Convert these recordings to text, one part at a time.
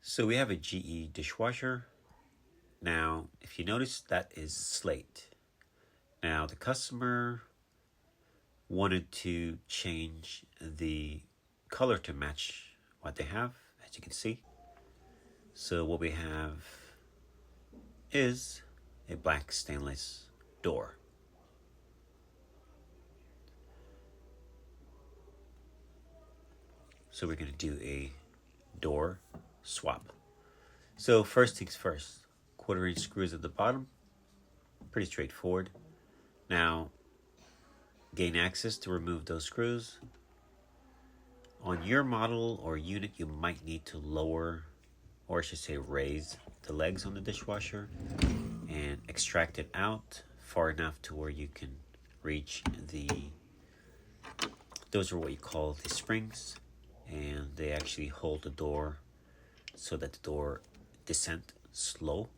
So we have a GE dishwasher. Now, if you notice, that is slate. Now, the customer wanted to change the color to match what they have, as you can see. So what we have is a black stainless door. So we're going to do a door swap. So first things first, 1/4" screws at the bottom, pretty straightforward. Now, gain access to remove those screws. On your model or unit, you might need to lower, or I should say raise, the legs on the dishwasher and extract it out far enough to where you can reach those are what you call the springs, and they actually hold the door so that the door descent slow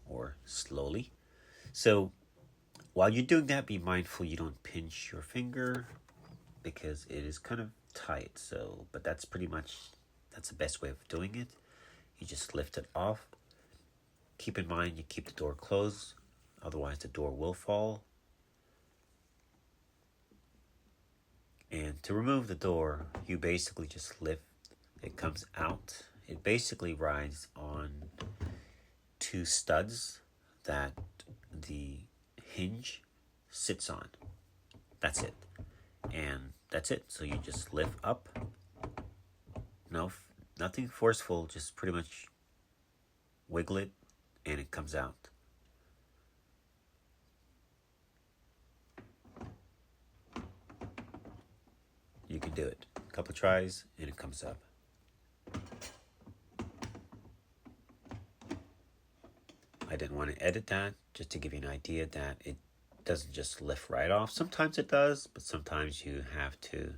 or slowly. So while you're doing that, be mindful you don't pinch your finger because it is kind of tight. So, but that's the best way of doing it. You just lift it off. Keep in mind you keep the door closed, otherwise the door will fall. And to remove the door, you basically just lift, it comes out. It basically rides on 2 studs that the hinge sits on. That's it. And that's it. So you just lift up. Nothing forceful, just pretty much wiggle it and it comes out. You can do it. A couple tries and it comes up. I didn't want to edit that, just to give you an idea that it doesn't just lift right off. Sometimes it does, but sometimes you have to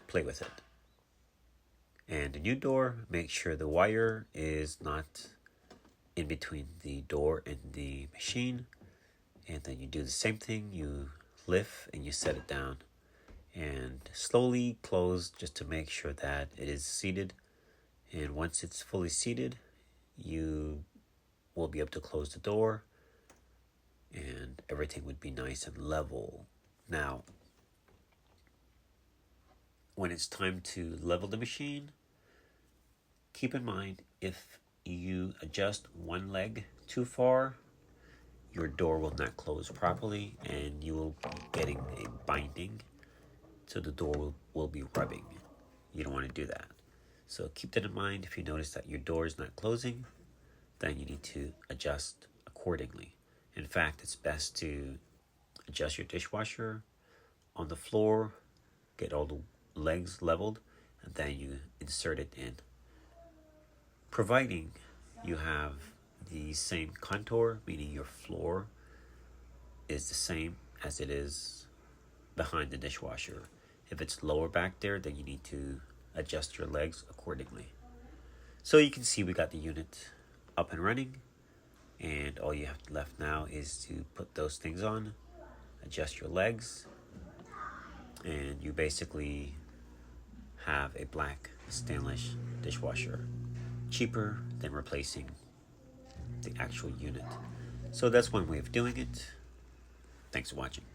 play with it. And the new door, make sure the wire is not in between the door and the machine. And then you do the same thing. You lift and you set it down. And slowly close just to make sure that it is seated. And once it's fully seated, you will be able to close the door and everything would be nice and level. Now, when it's time to level the machine, keep in mind if you adjust one leg too far, your door will not close properly and you will be getting a binding, so the door will be rubbing. You don't want to do that. So keep that in mind. If you notice that your door is not closing, then you need to adjust accordingly. In fact, it's best to adjust your dishwasher on the floor, get all the legs leveled, and then you insert it in. Providing you have the same contour, meaning your floor is the same as it is behind the dishwasher. If it's lower back there, then you need to adjust your legs accordingly. So you can see we got the unit up and running, and all you have left now is to put those things on, adjust your legs, and you basically have a black stainless dishwasher. Cheaper than replacing the actual unit. So that's one way of doing it. Thanks for watching.